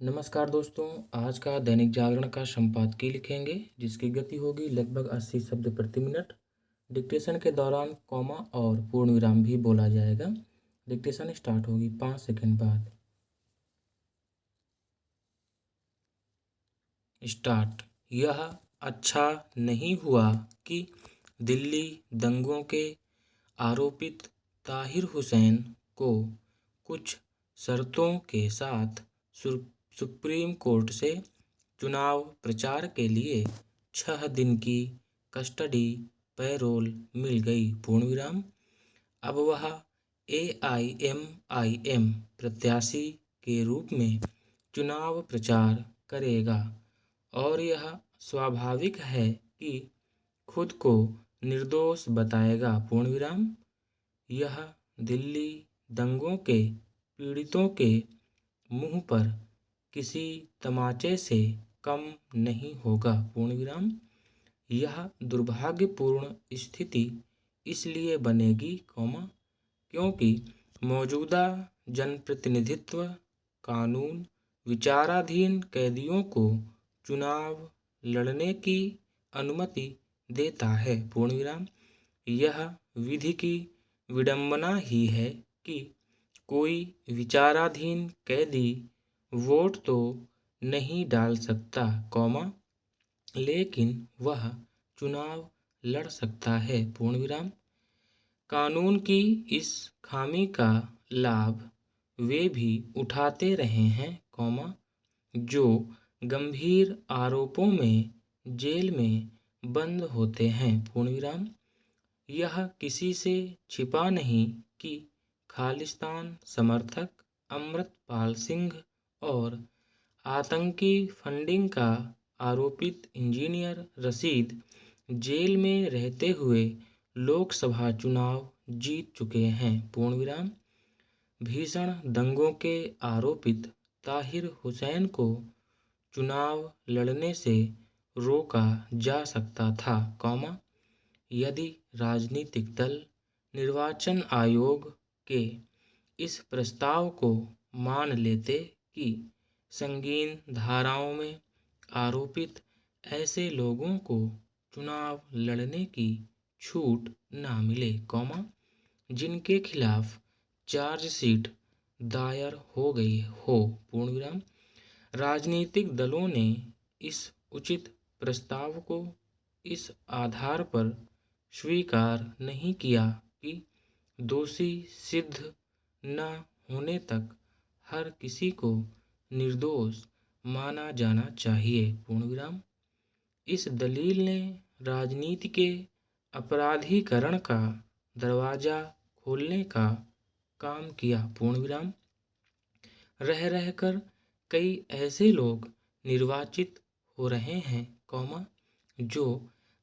नमस्कार दोस्तों। आज का दैनिक जागरण का संपादकीय लिखेंगे जिसकी गति होगी लगभग 80 शब्द प्रति मिनट। डिक्टेशन के दौरान कॉमा और पूर्ण विराम भी बोला जाएगा। डिक्टेशन स्टार्ट होगी 5 सेकंड बाद। स्टार्ट। यह अच्छा नहीं हुआ कि दिल्ली दंगों के आरोपित ताहिर हुसैन को कुछ शर्तों के साथ सुप्रीम कोर्ट से चुनाव प्रचार के लिए 6 दिन की कस्टडी पैरोल मिल गई। पूर्ण विराम। अब वह AIMIM प्रत्याशी के रूप में चुनाव प्रचार करेगा और यह स्वाभाविक है कि खुद को निर्दोष बताएगा। पूर्ण विराम। यह दिल्ली दंगों के पीड़ितों के मुंह पर किसी तमाचे से कम नहीं होगा। पूर्ण विराम। यह दुर्भाग्यपूर्ण स्थिति इसलिए बनेगी क्योंकि मौजूदा जनप्रतिनिधित्व कानून विचाराधीन कैदियों को चुनाव लड़ने की अनुमति देता है। पूर्ण विराम। यह विधि की विडंबना ही है कि कोई विचाराधीन कैदी वोट तो नहीं डाल सकता लेकिन वह चुनाव लड़ सकता है। पूर्ण विराम। कानून की इस खामी का लाभ वे भी उठाते रहे हैं जो गंभीर आरोपों में जेल में बंद होते हैं। पूर्ण विराम। यह किसी से छिपा नहीं कि खालिस्तान समर्थक अमृतपाल सिंह और आतंकी फंडिंग का आरोपित इंजीनियर रशीद जेल में रहते हुए लोकसभा चुनाव जीत चुके हैं। पूर्ण विराम। भीषण दंगों के आरोपित ताहिर हुसैन को चुनाव लड़ने से रोका जा सकता था यदि राजनीतिक दल निर्वाचन आयोग के इस प्रस्ताव को मान लेते कि संगीन धाराओं में आरोपित ऐसे लोगों को चुनाव लड़ने की छूट ना मिले जिनके खिलाफ चार्जशीट दायर हो गई हो। पूर्ण विराम। राजनीतिक दलों ने इस उचित प्रस्ताव को इस आधार पर स्वीकार नहीं किया कि दोषी सिद्ध न होने तक हर किसी को निर्दोष माना जाना चाहिए। पूर्ण विराम। इस दलील ने राजनीति के अपराधीकरण का दरवाजा खोलने का काम किया। पूर्ण विराम। रह रहकर कई ऐसे लोग निर्वाचित हो रहे हैं जो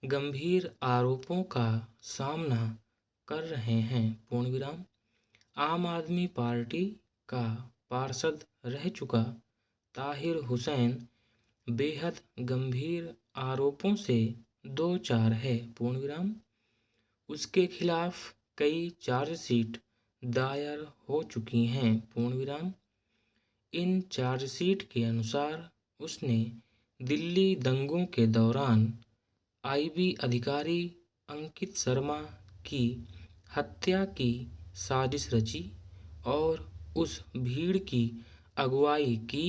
गंभीर आरोपों का सामना कर रहे हैं। पूर्ण विराम। आम आदमी पार्टी का पार्षद रह चुका ताहिर हुसैन बेहद गंभीर आरोपों से दो चार है। पूर्ण विराम। उसके खिलाफ कई चार्जशीट दायर हो चुकी हैं। पूर्ण विराम। इन चार्जशीट के अनुसार उसने दिल्ली दंगों के दौरान IB अधिकारी अंकित शर्मा की हत्या की साजिश रची और उस भीड़ की अगुवाई की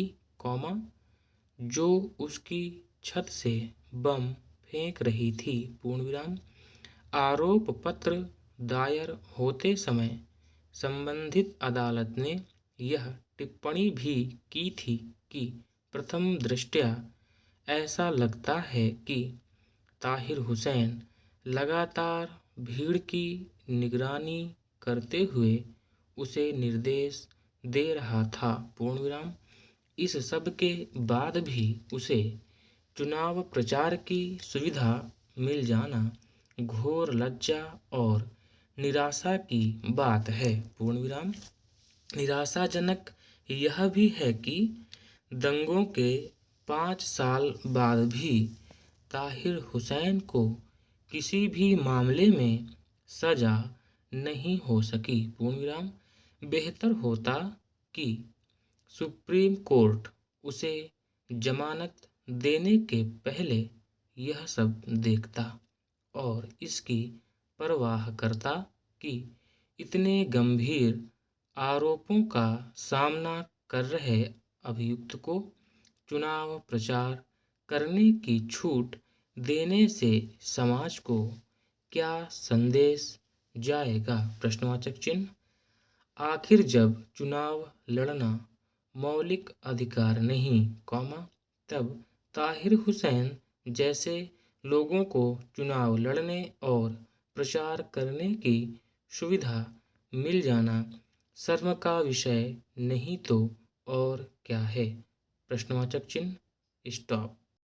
जो उसकी छत से बम फेंक रही थी। पूर्ण विराम। आरोप पत्र दायर होते समय संबंधित अदालत ने यह टिप्पणी भी की थी कि प्रथम दृष्टया ऐसा लगता है कि ताहिर हुसैन लगातार भीड़ की निगरानी करते हुए उसे निर्देश दे रहा था। पूर्ण विराम। इस सब के बाद भी उसे चुनाव प्रचार की सुविधा मिल जाना घोर लज्जा और निराशा की बात है। पूर्ण विराम। निराशाजनक यह भी है कि दंगों के 5 साल बाद भी ताहिर हुसैन को किसी भी मामले में सजा नहीं हो सकी। पूर्ण विराम। बेहतर होता कि सुप्रीम कोर्ट उसे जमानत देने के पहले यह सब देखता और इसकी परवाह करता कि इतने गंभीर आरोपों का सामना कर रहे अभियुक्त को चुनाव प्रचार करने की छूट देने से समाज को क्या संदेश जाएगा? प्रश्नवाचक चिन्ह। आखिर जब चुनाव लड़ना मौलिक अधिकार नहीं, तब ताहिर हुसैन जैसे लोगों को चुनाव लड़ने और प्रचार करने की सुविधा मिल जाना शर्म का विषय नहीं तो और क्या है? प्रश्नवाचक चिन्ह। स्टॉप।